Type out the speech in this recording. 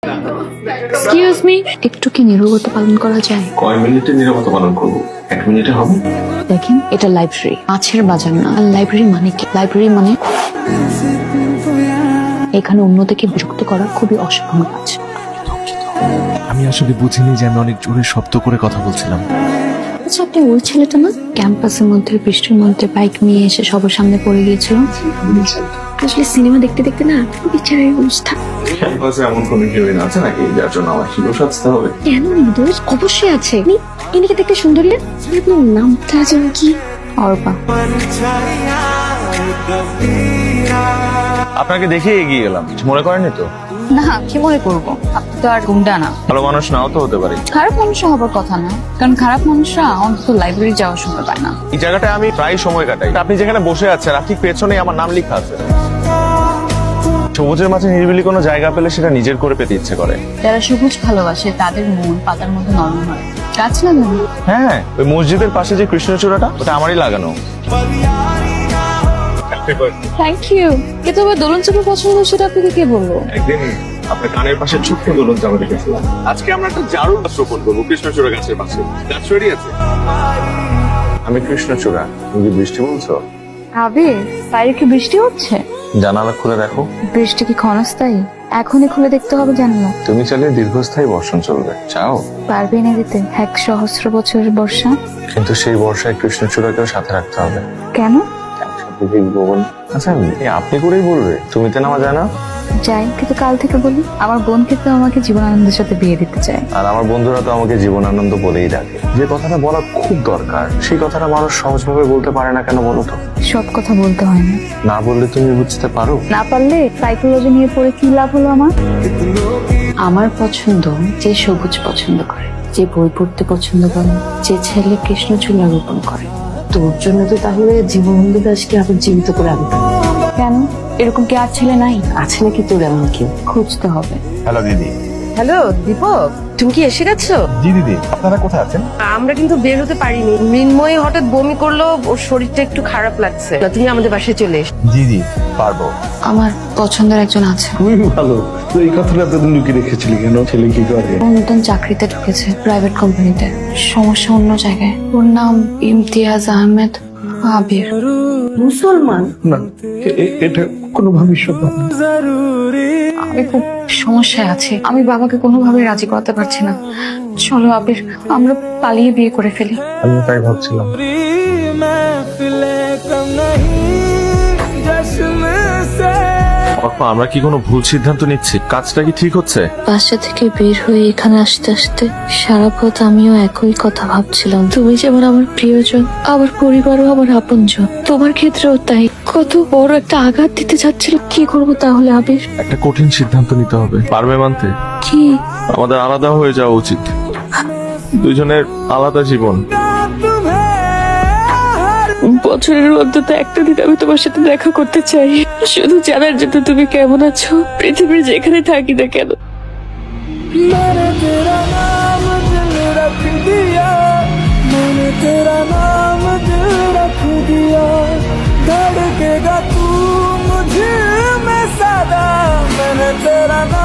Excuse me, একটু কি নীরবতা পালন করা যায়? কয় মিনিটে নীরবতা পালন করবো? 1 মিনিটে হবে? দেখেন, এটা লাইব্রেরি, মাছের বাজার না। আর লাইব্রেরি মানে কি? লাইব্রেরি মানে এখানে অন্যদেরকে বিরক্ত করা খুবই অশোভন কাজ। আমি আসলে বুঝিনি যে আমি অনেক জোরে শব্দ করে কথা বলছিলাম। আচ্ছা, আপনি ওই ছেলেটা না, ক্যাম্পাসের মধ্যে বৃষ্টির মধ্যে বাইক নিয়ে এসে সবার সামনে পড়ে গিয়েছিল? আসলে সিনেমা দেখতে দেখতে না বিচারের অবস্থা। ক্যাম্পাসে এমন কোনো হিরোইন আছে নাকি যার জন্য আমার হিরো সাজতে হবে? কেন নির্দোষ? অবশ্যই আছে। ইনিকে দেখতে সুন্দরী না? আপনার নামটা যেন কি? অর্পা। আপনাকে দেখে এগিয়ে গেলাম, কিছু মনে করেনি তো? না, কি মনে করবো? আপনি তো আর গুন্ডা না। ভালো মানুষ নাও তো হতে পারি। খারাপ মানুষ হবার কথা না, কারণ খারাপ মানুষরা অন্তত লাইব্রেরি যাওয়ার সময় পায় না। এই জায়গাটায় আমি প্রায় সময় কাটাই। আপনি যেখানে বসে আছেন আর ঠিক পেছনে আমার নাম লেখা আছে। সবুজের মাঝে নিরিবিলি কোনো জায়গা পেলে সেটা নিজের করে পেতে ইচ্ছে করে। যারা সবুজ ভালোবাসে তাদের মন পাতার মতো নরম হয়। গাছ লাগানো? হ্যাঁ, ওই মসজিদের পাশে যে কৃষ্ণচূড়াটা, ওটা আমারই লাগানো। Thank you. কিন্তু আমার দোলন চাপা পছন্দ, সেটা আপনাকে কে বললো? একদিন আপনার কানের পাশে ছোট্ট দোলন জামা দেখেছিলাম। আজকে আমরা একটা জারু গাছ রোপণ করবো কৃষ্ণচূড়া গাছের পাশে। গাছ রেডি আছে? আমি কৃষ্ণচূড়া, তুমি কি বৃষ্টি বলছো? আবে, বাইরে কি বৃষ্টি হচ্ছে? জানালা খুলে দেখো। বৃষ্টি কি ক্ষণস্থায়ী? এখনই খুলে দেখতে হবে জানলা? তুমি চাইলে দীর্ঘস্থায়ী বর্ষণ চলবে, চাও? পারবে না দিতে 1,000,000 বছরের বর্ষা? কিন্তু সেই বর্ষায় কৃষ্ণচূড়াকেও সাথে রাখতে হবে। কেন? আচ্ছা, আপনি করেই বলবে, তুমি তো নামা যায় না। যাই, কিন্তু কাল থেকে বলি আমার বোনকে তো আমাকে জীবনানন্দের সাথে বিয়ে দিতে চায়। আর আমার বন্ধুরা তো আমাকে জীবনানন্দ বলেই ডাকে। যে কথাটা বলা খুব দরকার, সেই কথাটা মানুষ সহজভাবে বলতে পারে না কেন বলো তো? সব কথা বলতে হয় না। না বললে তুমি বুঝতে পারো? না পারলে সাইকোলজি নিয়ে পড়ে কি লাভ হলো আমার? আমার পছন্দ যে সবুজ পছন্দ করে, যে বই পড়তে পছন্দ করে, যে ছেলে কৃষ্ণচূড়া রোপণ করে। তোর জন্য তো তাহলে জীবনানন্দ দাসকে আবার জীবিত করে আনতে হবে। কেন? এরকম কি আর ছেলে নাই? আছে নাকি তোর এমন কেউ? খুঁজতে হবে। হ্যালো দিদি। হ্যালো দীপক, তুমি কি এসে গেছো? জি দিদি, আপনারা কোথায় আছেন? আমরা কিন্তু বের হতে পারিনি। মৃন্ময়ী হঠাৎ বমি করলো, ওর শরীরটা একটু খারাপ লাগছে। তুমি আমাদের বাসায় চলে এসো। জি জি, পারবো। আমার পছন্দের একজন আছে। খুবই ভালো। তো এই কথাটা এতদিন লুকিয়ে রেখেছিলি কেন? ছেলে কি করে? ও নতুন চাকরিতে ঢুকেছে, প্রাইভেট কোম্পানিতে। সমস্যা অন্য জায়গায়। ওর নাম ইমতিয়াজ আহমেদ আবির। মুসলমান? না, এটা কোনোভাবেই সম্ভব না। আমি খুব সমস্যায় আছি। আমি বাবাকে কোনোভাবে রাজি করাতে পারছি না। চলো আবির, আমরা পালিয়ে বিয়ে করে ফেলি। আমি তাই ভাবছিলাম। আমরা কি কোনো ভুল সিদ্ধান্ত নিচ্ছি? কাজটা কি ঠিক হচ্ছে? বাসা থেকে বের হয়ে এখানে আসতে আসতে সারা পথ আমিও একই কথা ভাবছিলাম। তুমি যেমন আমার প্রিয়জন, আমার পরিবারও আমার আপনজন। তোমার ক্ষেত্রেও তাই। কত বড় একটা আঘাত দিতে যাচ্ছিল। কি করবো তাহলে আবির? একটা কঠিন সিদ্ধান্ত নিতে হবে। পারবে মানতে? কি? আমাদের আলাদা হয়ে যাওয়া উচিত। দুজনের আলাদা জীবন। বছরের অন্তত একটা দিন আমি তোমার সাথে দেখা করতে চাই, শুধু জানার জন্য তুমি কেমন আছো। পৃথিবীর যেখানে থাকি না কেন। मैंने तेरा नाम दिल रख दिया, मैंने तेरा नाम दिल रख दिया, धड़केगा तू मुझे में सदा, मैंने तेरा नाम